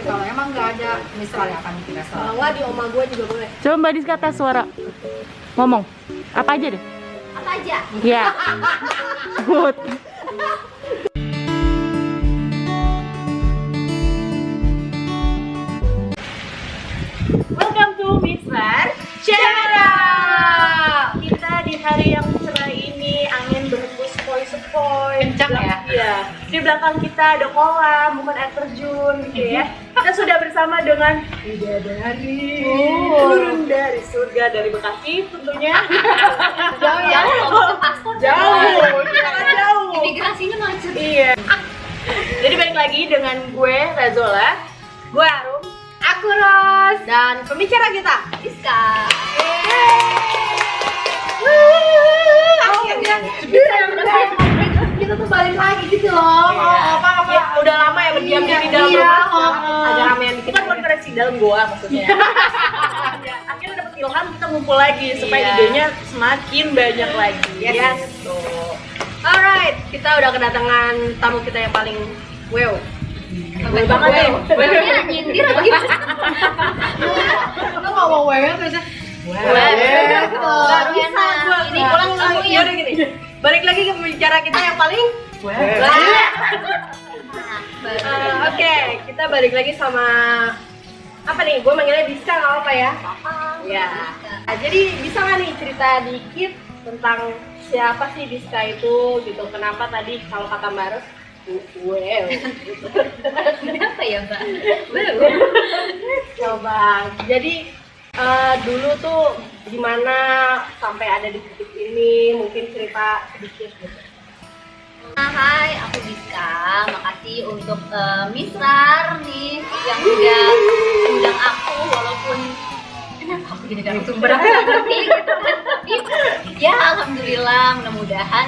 Kalau emang nggak ada, misalnya akan kita Kalau salah. nggak di oma gue juga boleh. Coba Mbak Diska tes suara. Ngomong. Apa aja deh? Apa aja? Ya. Good. Welcome to Mislar Channel. Kita di hari yang cerah ini angin berhembus sepoi-sepoi. Kencang ya? Iya. Di belakang kita ada kolam, bukan air terjun gitu ya. Kita sudah bersama dengan bidadari turun dari surga dari Bekasi tentunya. Jauh ya? Jauh, sangat jauh. Imigrasinya macet. Iya. Jadi balik lagi dengan gue Razola, gue Arum, Aku Ros dan pembicara kita Iska. Akhirnya kita tuh balik lagi gitu loh. Apa-apa Ya, udah lama ya berdiam diri dalam iya, rumah. agak ramean dikit. Kita konferensi dalam goa maksudnya. Ya, akhirnya dapat ilham kita ngumpul lagi supaya Iya. idenya semakin banyak lagi. Yes. Ya, gitu. Alright, kita udah kedatangan tamu kita yang paling wow. Gue banget deh. Wownya nyindir apa gimana? Lu ngomong wewe terusnya. Gak bisa gua. Ini pulang kamu ya. Yaudah gini. Balik lagi ke pembicara kita yang paling Oke, kita balik lagi sama apa nih? Gue manggilnya Diska nggak apa ya? Ya. Nah, jadi bisa nggak nih cerita dikit tentang siapa sih Diska itu gitu? Kenapa tadi kalau kata Mbak Ros, wow. Kenapa ya, Mbak? Coba. Jadi dulu tuh gimana sampai ada di titik ini? Mungkin cerita sedikit gitu. Hai, aku Diska. Makasih untuk Misrar nih yang udah undang aku walaupun kenapa aku jadi narasumber aku nggak ngerti gitu kan. Tapi ya alhamdulillah mudah-mudahan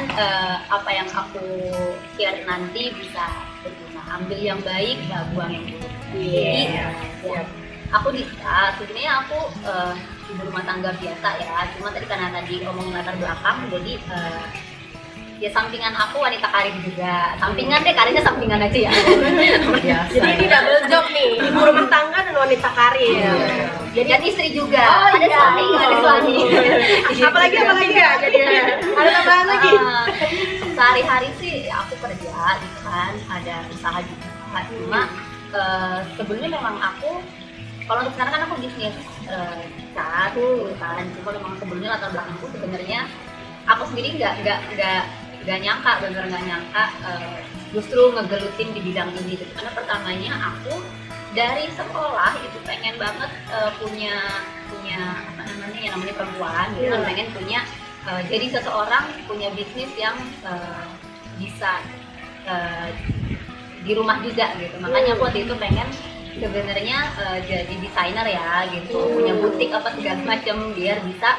apa yang aku share nanti bisa berguna. Ambil yang baik, gak buang yang buruk. Jadi ya, aku Diska, sebenarnya aku ibu rumah tangga biasa ya. Cuma tadi karena tadi omongin latar belakang, jadi ya sampingan aku wanita karir juga. Sampingan deh, karirnya sampingan aja ya. Jadi ini double job nih, ibu rumah tangga dan wanita karir. Jadi dan istri juga. Oh, ada iya. suami, ada suami. Apalagi ya jadi ada tambahan lagi. Sehari-hari sih aku kerja gitu kan, ada usaha juga. Cuma sebelumnya memang aku kalau untuk sekarang kan aku bisnis cat kan. Cuma memang sebelumnya latar belakangku sebenarnya aku sendiri nggak nyangka, bener nggak nyangka justru ngegelutin di bidang ini gitu. Karena pertamanya aku dari sekolah itu pengen banget punya apa namanya yang namanya perempuan gitu kan, pengen punya jadi seseorang punya bisnis yang bisa di rumah juga gitu. Makanya aku waktu itu pengen sebenarnya jadi desainer ya gitu, punya butik apa segala macam biar bisa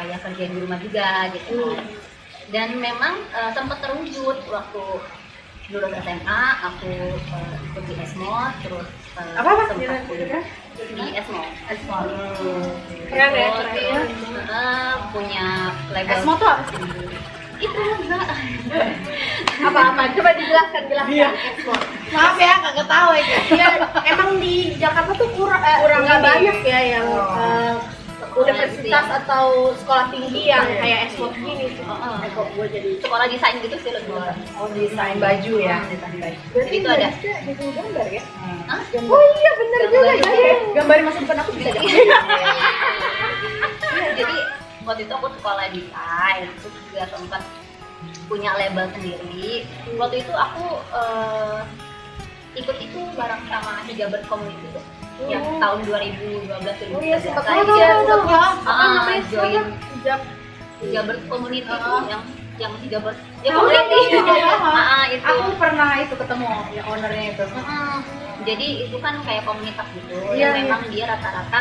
ya kerjaan di rumah juga gitu. Dan memang sempat terwujud waktu lulus SMA, aku ikut di Esmod, terus Apa? sempat kuliah di Esmod. Keren ya, Terus, keren ya. punya label. Esmo tuh apa sih? Itu enggak. Apa-apa? Coba dijelaskan. Esmo. Maaf ya, nggak tahu ya. Iya, emang di Jakarta tuh kurang nggak banyak ya yang universitas atau sekolah tinggi yang kayak Esmo gini. Kok gue jadi Sekolah desain gitu sih lebih. desain baju ya. Jadi itu ada. Jadi gambar ya? Hah? Oh iya bener juga Gambar. ya. Gambarin masa depan aku bisa gak? Jadi waktu itu aku sekolah desain, terus juga sempat punya label sendiri. Waktu itu aku ikut itu bareng sama Hijabers Community tuh, yang tahun 2012 Oh iya sempat saya tahu. apa namanya join Hijab. Hijabers Community itu yang Hijabers ya Tahu, community. tahu, tahu. Itu. Aku pernah itu ketemu ya ownernya itu. Jadi itu kan kayak komunitas gitu, Iya, yang memang dia rata-rata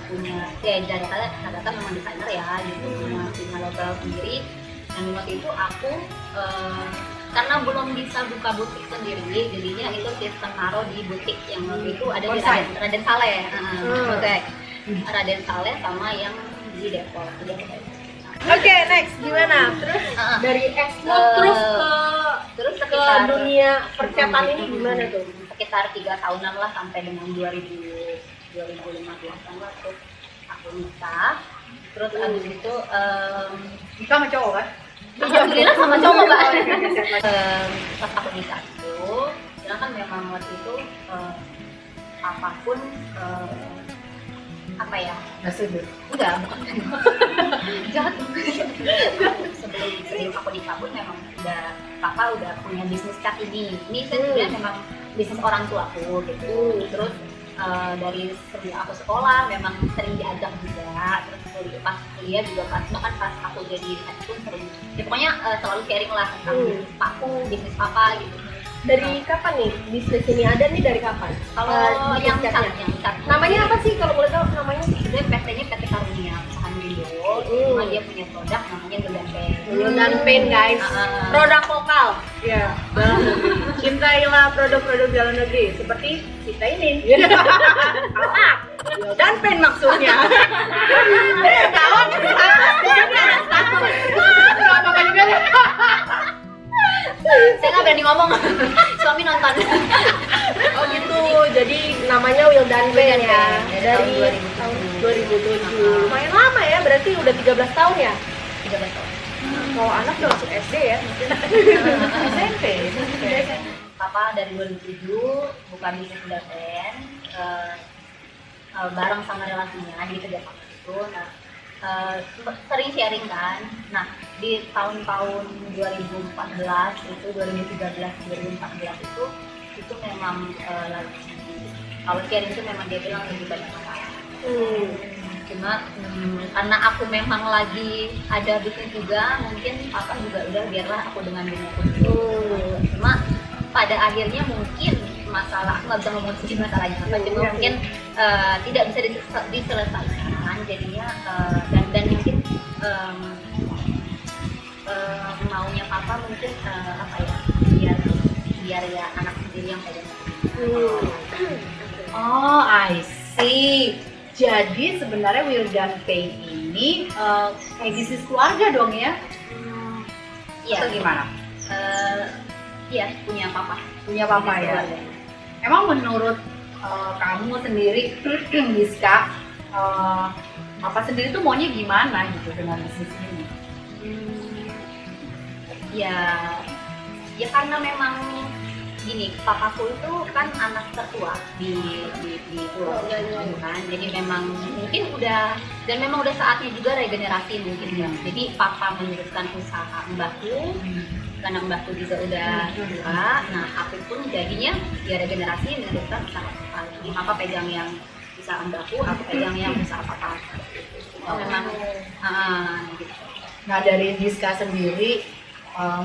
punya ya dari rata-rata memang desainer ya gitu, punya label sendiri. Dan waktu itu aku karena belum bisa buka butik sendiri, jadinya itu sistem naruh di butik yang waktu itu ada di Raden Saleh, oke. Raden Saleh sama yang di Depok. Oke, next gimana? Terus dari Esmo terus terus ke dunia percetakan ini gimana tuh? Oke, sekitar 3 tahunan lah sampai dengan 2015 lah tuh aku nikah. Terus abis itu Nikah sama cowok kan? alhamdulillah sama cowok mbak. Pas aku nikah itu, bilang kan memang waktu itu apapun apa ya? Nggak setuju. Enggak, bukan jahat. Sebelum aku nikah pun memang papa udah punya bisnis cat ini. Ini sebenarnya memang bisnis orang tuaku gitu. Terus dari sebelum aku sekolah memang sering diajak juga. Terus pas kuliah juga bahkan pas aku jadi head pun sering. Ya, pokoknya selalu sharing lah tentang bisnis papa gitu. Dari kapan nih bisnis ini ada nih, dari kapan? Kalau yang catnya. cat, Namanya apa sih kalau boleh tahu namanya? sebenarnya PT-nya PT Karunia, perusahaan Indo. Cuma dia punya produk namanya Wildan Pen. Wildan Pen guys, produk lokal. Ya, dalam negeri. Cintailah produk-produk dalam negeri seperti kita ini. Wildan Pen maksudnya. Kawan kenapa kan juga deh? Saya nggak berani ngomong, suami nonton. Oh gitu, jadi namanya Wildan Pen ya. Dari tahun 2007. Lumayan lama ya, berarti udah 13 tahun ya? 13 tahun. Kalau anak udah masuk SD ya mungkin. SMP. Papa dari 2007 buka bisnis Wildan Pen bareng sama relasinya, jadi kerja sama itu. Nah, sering sharing kan. Nah, di tahun-tahun 2014 itu 2013 itu memang lagi kalau sharing itu memang dia bilang lebih banyak masalah. Cuma karena aku memang lagi ada bisnis juga, mungkin papa juga udah biarlah aku dengan diriku dulu. Cuma pada akhirnya mungkin masalah, aku nggak bisa ngomong sih masalahnya apa, cuma mungkin tidak bisa diselesaikan jadinya dan mungkin maunya papa mungkin apa ya, biar ya anak sendiri yang pegang. Oh, I see. Jadi sebenarnya Wildan Pen ini kayak bisnis keluarga dong ya? Iya. Atau gimana? Iya, punya papa. Punya papa Bisnis ya? keluarga. Emang menurut kamu sendiri, Rizka, papa sendiri tuh maunya gimana gitu dengan bisnis ini? Ya karena memang gini, papaku itu kan anak tertua di keluarga gitu kan, jadi memang mungkin udah saatnya juga regenerasi mungkin ya. Jadi papa meneruskan usaha mbahku, karena mbahku juga udah tua. Nah aku pun jadinya ya regenerasi meneruskan usaha papa. Jadi papa pegang yang usaha mbahku, aku pegang yang usaha papa. Memang gitu. Nah dari Rizka sendiri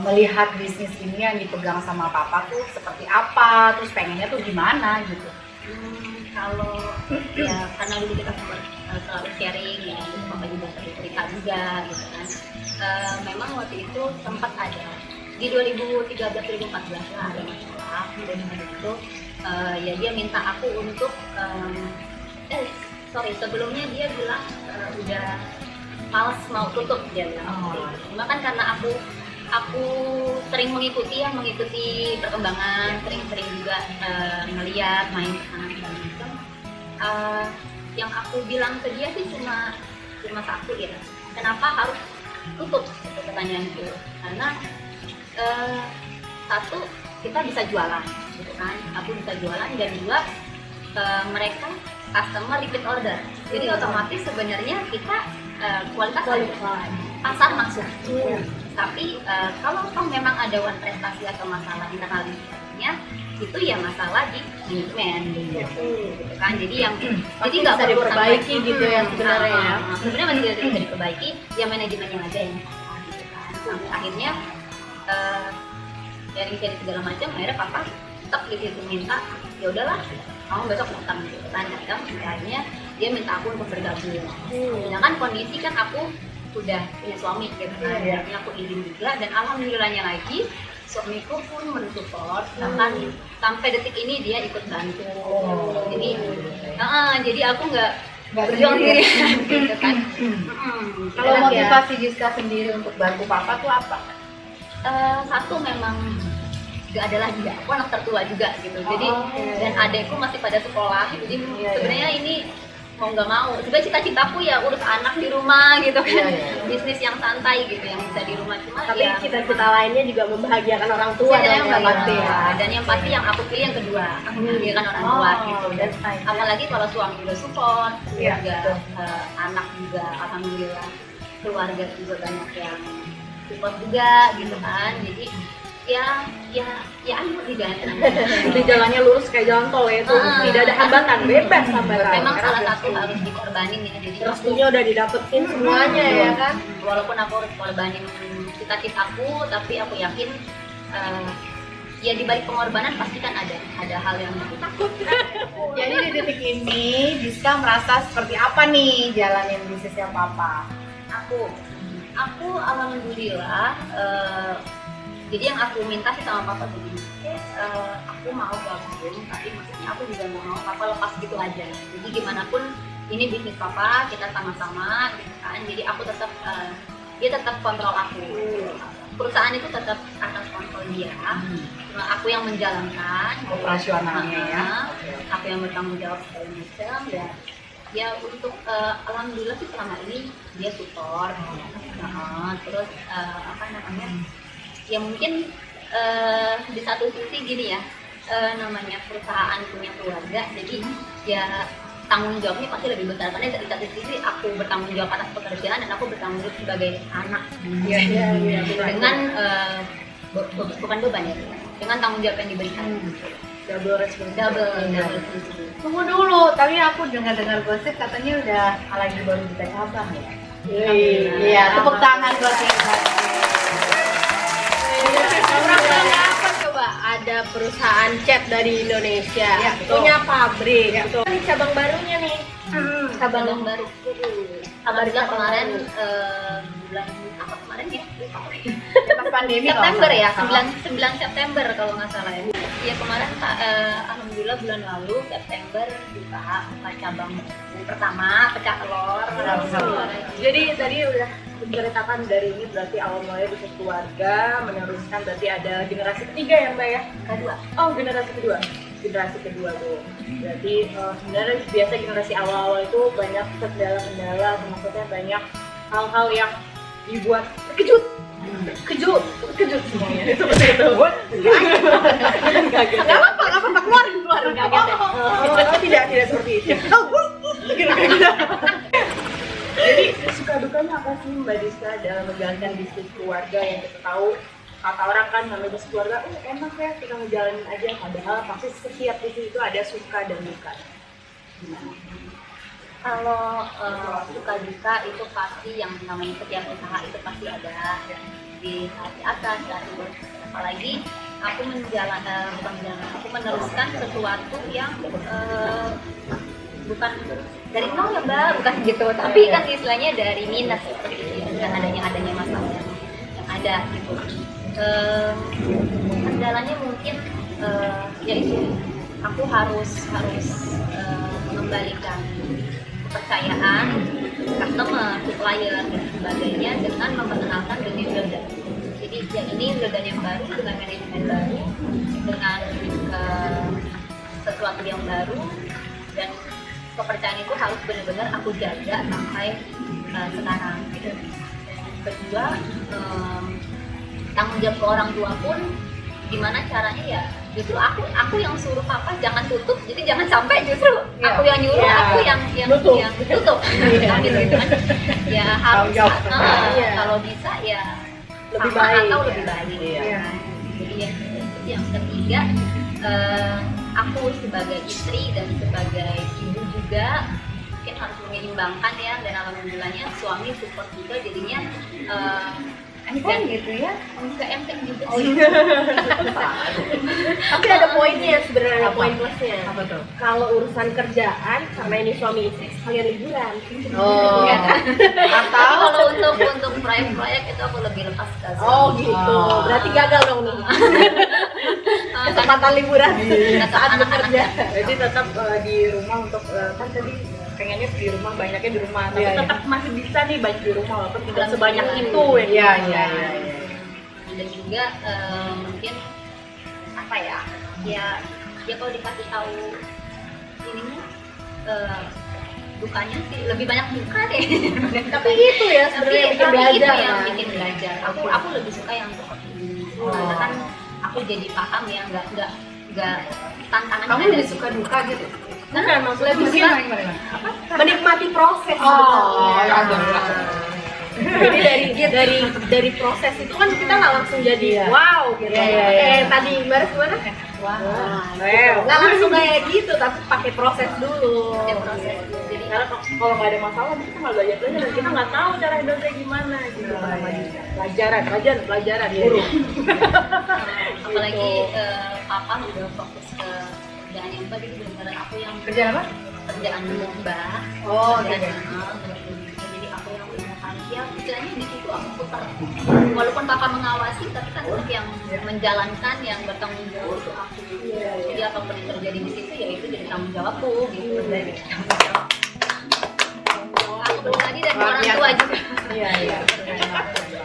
melihat bisnis ini yang dipegang sama papa tuh seperti apa, terus pengennya tuh gimana gitu? Kalau ya karena dulu kita selalu sharing ya, papa juga sering cerita juga gitu kan. Memang waktu itu sempat ada di 2013-2014 lah ada masalah, dan itu ya dia minta aku untuk sebelumnya dia bilang udah males mau tutup dia bilang. Cuma kan karena aku sering mengikuti perkembangan, sering juga melihat main ke sana dan macam. Yang aku bilang ke dia sih cuma satu ya, kenapa harus tutup, itu pertanyaan itu. Karena satu, kita bisa jualan gitu kan, aku bisa jualan, dan dua mereka customer repeat order, jadi otomatis sebenarnya kita kualitas pasar masuk. Tapi kalau memang ada prestasi atau masalah internal nya itu ya masalah di manajemen gitu kan. Jadi yang jadi nggak bisa diperbaiki gitu ya sebenarnya ya. Sebenarnya masih bisa diperbaiki, ya manajemennya aja yang salah gitu kan. Sampai akhirnya dari segala macam, akhirnya papa tetap di situ minta ya udahlah kamu besok datang gitu kan. Akhirnya dia minta aku untuk bergabung. Sedangkan kondisi kan aku udah punya suami gitu kan, akhirnya aku izin juga, dan alhamdulillahnya lagi suamiku pun mensupport, bahkan sampai detik ini dia ikut bantu. Jadi aku nggak berjuang sendiri gitu kan. Kalau motivasi Rizka sendiri untuk bantu papa tuh apa? Satu memang juga ada lagi ya, aku anak tertua juga gitu. Jadi dan adekku masih pada sekolah, jadi sebenarnya ini mau nggak mau, juga cita-citaku ya urus anak di rumah gitu kan, bisnis yang santai gitu yang bisa di rumah, cuma Tapi ya cita-cita lainnya juga membahagiakan orang tua dan dong, yang ya. pasti dan yang pasti yang aku pilih yang kedua, aku membahagiakan orang tua gitu. Dan apalagi kalau suami udah support, keluarga anak juga alhamdulillah, keluarga juga banyak yang support juga gitu kan. Jadi ya ayo dijalanin aja. Jadi jalannya lurus kayak jalan tol ya, itu tidak ada hambatan, bebas hambatan. Memang salah satu harus dikorbanin ya, jadi restunya udah didapetin semuanya ya kan. walaupun aku harus korbanin cita-citaku, tapi aku yakin ya di balik pengorbanan pasti kan ada hal yang takut. Jadi di detik ini Diska merasa seperti apa nih jalanin bisnisnya papa? Aku alhamdulillah jadi yang aku minta sih sama papa begini, aku mau gabung, tapi maksudnya aku juga nggak mau papa lepas gitu aja. Jadi gimana pun ini bisnis papa, kita sama-sama gitu kan. Jadi aku tetap dia tetap kontrol aku, perusahaan itu tetap akan kontrol dia. Cuma aku yang menjalankan Operasionalnya ya. Aku yang bertanggung jawab segala macam. Dan ya untuk alhamdulillah sih selama ini dia support. Terus apa namanya, ya mungkin di satu sisi gini ya, namanya perusahaan punya keluarga, jadi ya tanggung jawabnya pasti lebih besar, karena di satu sisi aku bertanggung jawab atas pekerjaan dan aku bertanggung jawab sebagai anak. Dengan bukan beban ya, dengan tanggung jawab yang diberikan. Double Double. Tunggu dulu, tapi aku dengar-dengar gosip katanya udah lagi baru buka cabang ya. Iya, tepuk tangan buat kita. Apa coba ada perusahaan cat dari Indonesia punya pabrik gitu. Ini cabang barunya nih. Cabang baru. Alhamdulillah kemarin bulan apa kemarin ya? Pas pandemi September ya, 9 September kalau nggak salah ya. Iya kemarin alhamdulillah bulan lalu September buka cabang yang pertama pecah telur. Jadi tadi udah menceritakan dari ini berarti awal mulanya bisnis keluarga, meneruskan berarti ada generasi ketiga ya Mbak ya? Kedua. Oh generasi kedua tuh. Berarti sebenarnya biasa generasi awal-awal itu banyak kendala-kendala, maksudnya banyak hal-hal yang dibuat terkejut semuanya. Itu betul itu. Gak apa-apa, keluarin kaget. Tidak seperti itu. Jadi suka dukanya apa sih Mbak Diska dalam menjalankan bisnis keluarga yang kita tahu kata orang kan namanya bisnis keluarga, enak ya kita ngejalanin aja, padahal pasti setiap bisnis itu ada suka dan duka. Gimana? Kalau suka duka itu pasti yang namanya setiap usaha itu pasti ada di atas dan apalagi aku aku meneruskan sesuatu yang bukan dari nol ya Mbak, bukan gitu, tapi kan istilahnya dari minus seperti itu, dengan adanya masalah yang ada gitu. Kendalanya mungkin yaitu aku harus mengembalikan kepercayaan customer, supplier dan sebagainya dengan memperkenalkan dunia legal. Jadi ya ini legal yang baru dengan manajemen baru, dengan sesuatu yang baru, dan kepercayaan itu harus benar-benar aku jaga sampai sekarang. Gitu. Kedua, tanggung jawab ke orang tua pun gimana caranya ya, justru aku yang suruh papa jangan tutup, jadi jangan sampai justru aku yang nyuruh, aku yang tutup kan gitu kan. Ya harus kalau bisa ya lebih baik atau lebih baik. Jadi yang ketiga, aku sebagai istri dan sebagai ibu juga mungkin harus menyeimbangkan ya, dan alhamdulillahnya suami support juga, jadinya kan gitu ya, nggak enteng juga Oh, sih. Tapi ada poinnya sebenarnya, ada Apa? poin plusnya. Apa tuh? Kalau urusan kerjaan, karena ini suami istri sekalian liburan. Oh, Iya kan? atau Kalau untuk proyek-proyek itu aku lebih lepas ke suami. Oh gitu, berarti gagal dong nih. Kesempatan liburan saat bekerja. Jadi tetap di rumah untuk kan tadi pengennya di rumah, banyaknya di rumah, tapi tetap masih bisa nih banyak di rumah walaupun tidak sebanyak itu ya. Iya. Dan juga mungkin apa ya, dia kalau dikasih tahu ininya dukanya sih lebih banyak duka deh. Tapi itu ya sebenarnya yang bikin belajar itu yang kan? bikin belajar. Aku lebih suka yang seperti ini karena kan aku jadi paham ya, nggak tantangannya Kamu ada lebih di suka situ. duka gitu? Bukan, maksudnya Lebih bisa suka gimana? menikmati proses Oh, sebetulnya. ada. Jadi dari proses itu kan kita nggak langsung jadi wow gitu. Iya. Tadi Baris gimana? Wah, Nggak langsung kayak gitu, tapi pakai proses dulu. Ada proses. Jadi Karena kalau nggak ada masalah, kita nggak belajar dan kita nggak tahu cara handle gimana gitu. Pelajaran, guru. apalagi papa udah fokus ke kerjaan yang mbak, jadi benar-benar aku yang kerjaan apa? kerjaan mbak. Oh, Kerjaan, gitu. jadi aku yang punya ya istilahnya di situ aku putar. Walaupun papa mengawasi, tapi kan yang menjalankan, yang bertanggung jawab itu aku. Jadi apapun yang terjadi di situ ya itu jadi tanggung jawabku gitu. Dari tanggung jawab aku pribadi dan orang tua juga. Iya.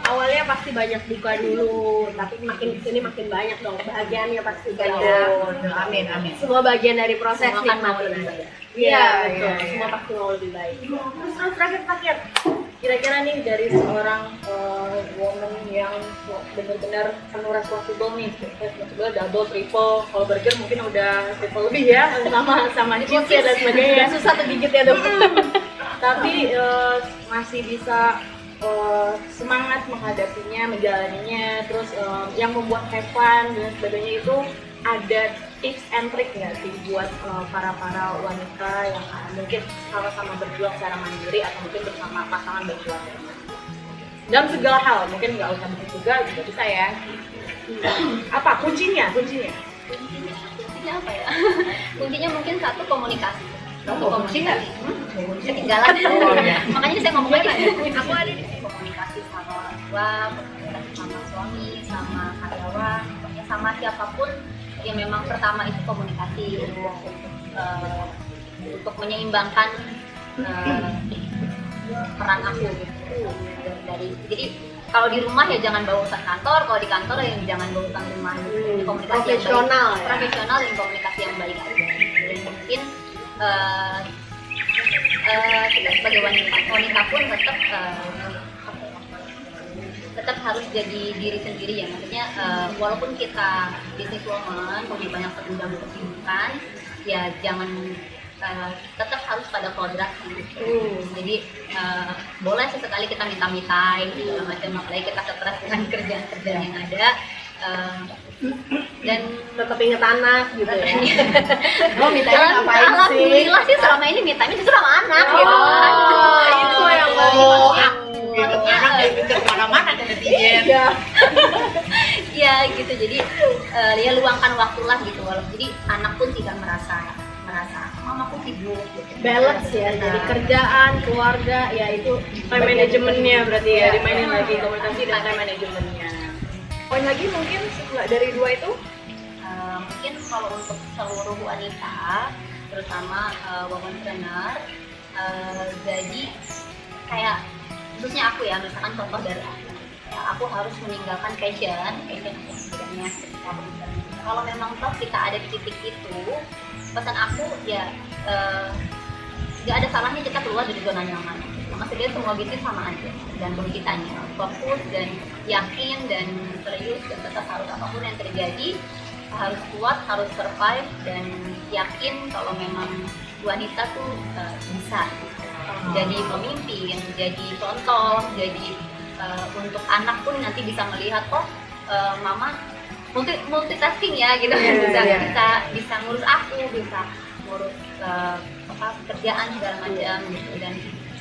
Awalnya pasti banyak duka dulu, tapi makin kesini makin banyak dong bahagiannya pasti banyak. Amin. Semua bagian dari proses Semua kan mau nikmatin. lebih baik. Iya, Iya. semua pasti mau lebih baik. Terus terakhir, kira-kira nih dari seorang woman yang benar-benar penuh responsible nih, responsible double, triple, kalau burger mungkin udah triple lebih ya, sama cheese ya dan sebagainya. Susah tergigit ya dong. Tapi masih bisa semangat menghadapinya, menjalaninya, terus yang membuat have fun dan sebagainya itu ada tips and trick nggak sih buat para wanita yang mungkin sama-sama berjuang secara mandiri atau mungkin bersama pasangan berjuang dalam segala hal, mungkin nggak usah bikin juga bisa ya. Apa kuncinya Kuncinya apa ya? Kuncinya mungkin satu komunikasi. Komunikasi. Ketinggalan. Oh, iya. Makanya saya ngomong lagi. Aku ada di sini komunikasi sama orang tua, komunikasi sama suami, sama karyawan, pokoknya sama siapapun. Yang memang pertama itu komunikasi untuk menyeimbangkan peran aku gitu. Jadi kalau di rumah ya jangan bawa urusan kantor, kalau di kantor ya jangan bawa urusan rumah. Komunikasi profesional yang baik, profesional dan komunikasi yang baik aja. Dan mungkin kita sebagai wanita pun tetap harus jadi diri sendiri ya, maksudnya walaupun kita business woman punya banyak segudang kesibukan ya jangan tetap harus pada kodrat gitu. Jadi boleh sesekali kita minta time segala macam, apalagi kita stres dengan kerjaan yang ada dan tetap inget anak gitu ya. Oh, mintanya ngapain sih? Alhamdulillah sih selama ini mintanya justru sama anak gitu. Itu yang Gitu, anak yang pintar kemana-mana kan netizen. Ya gitu, jadi ya luangkan waktulah gitu, walaupun jadi anak pun tidak merasa mama aku sibuk gitu. Balance ya, jadi kerjaan, keluarga, ya itu time manajemennya berarti ya, dimainin lagi komunikasi dan time manajemennya. Poin lagi mungkin setelah dari dua itu? Mungkin kalau untuk seluruh wanita, terutama womanpreneur, jadi kayak khususnya aku ya, misalkan contoh dari aku harus meninggalkan passion sebenarnya. Kalau memang toh kita ada di titik itu, pesan aku ya nggak ada salahnya kita keluar dari zona nyaman. Maksudnya semua bisnis sama aja, tergantung kitanya fokus dan yakin dan serius dan tetap harus apapun yang terjadi harus kuat, harus survive dan yakin kalau memang wanita tuh bisa jadi pemimpin, jadi contoh, jadi untuk anak pun nanti bisa melihat mama multitasking ya gitu, bisa ngurus aku, bisa ngurus kerjaan segala macam gitu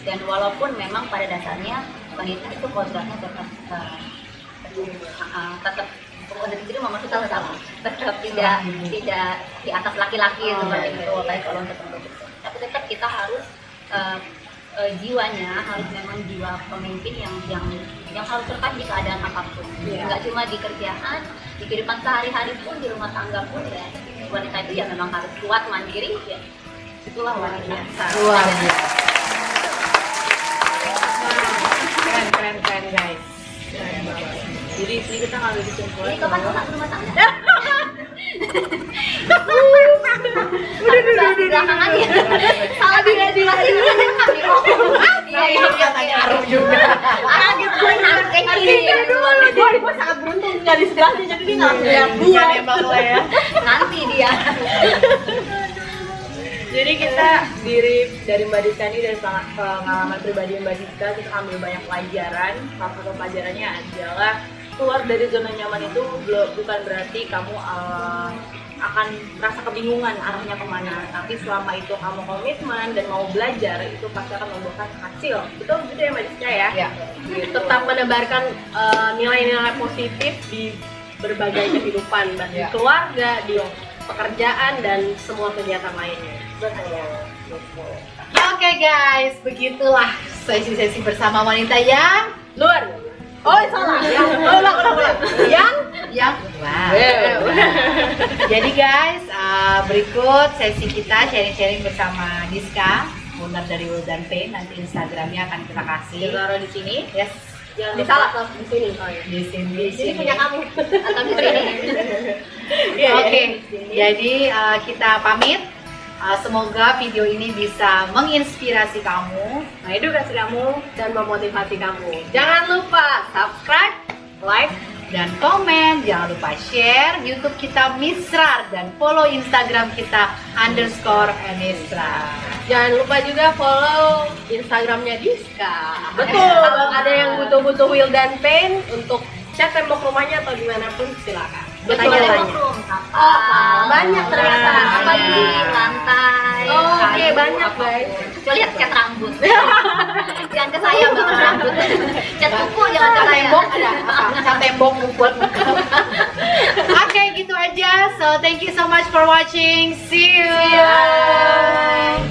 dan walaupun memang pada dasarnya wanita itu kodratnya tetap dari diri mama kita tetap tidak di atas laki-laki seperti itu, baik kalau untuk tapi tetap kita harus jiwanya harus memang jiwa pemimpin yang harus survive di keadaan apapun, nggak cuma di kerjaan, di kehidupan sehari-hari pun, di rumah tangga pun ya wanita itu ya memang harus kuat mandiri ya, itulah wanita. Luar biasa. Keren guys. Jadi sini kita nggak bisa Jadi kapan rumah tangga? Udah belakangan ya. Salah di masih direkam ya. Iya iya Katanya Arum juga. kaget gue nangkep ini. Gue sangat beruntung tinggal di sebelahnya, jadi dia nggak ngeliat gue. Emang lo ya. Nanti dia. Jadi kita dari Mbak Diska ini, dari pengalaman pribadi Mbak Diska, kita ambil banyak pelajaran. Salah satu pelajarannya adalah keluar dari zona nyaman itu bukan berarti kamu akan merasa kebingungan arahnya kemana. Tapi selama itu kamu komitmen dan mau belajar, itu pasti akan membuahkan hasil. Betul gitu ya Mbak Diska ya? Ya. Tetap menebarkan nilai-nilai positif di berbagai kehidupan, baik di Ya. keluarga, di pekerjaan, dan semua kegiatan lainnya. Ya, oke guys, begitulah sesi-sesi bersama wanita yang Luar. Oh salah. Ulang. yang wow. Jadi guys, berikut sesi kita sharing-sharing bersama Diska, owner dari Will dan Pain. Nanti Instagramnya akan kita kasih. Taruh di sini. Yes, Jangan disalah di sini. Oh, iya. di sini. Di sini punya kamu. Atau di sini. Iya, Oke, iya. jadi kita pamit. Semoga video ini bisa menginspirasi kamu, Mengedukasi kamu dan memotivasi kamu. Jangan lupa subscribe, like, dan komen. Jangan lupa share YouTube kita Misrar dan follow Instagram kita _Misrar. jangan lupa juga follow Instagramnya Diska. Betul. Kalau ada yang butuh-butuh Will dan Pain untuk cat tembok rumahnya atau dimanapun, silakan. Betul. Tanya-tanya. Apa? Banyak ternyata. Apa di lantai? Oh, oke, kayu, banyak apa. guys. Coba lihat cat rambut. Jangan ke saya bang rambut. Cat kuku jangan ke saya. Tembok ada apa? Cat tembok buat buka. Oke, gitu aja. So thank you so much for watching. See you. Bye.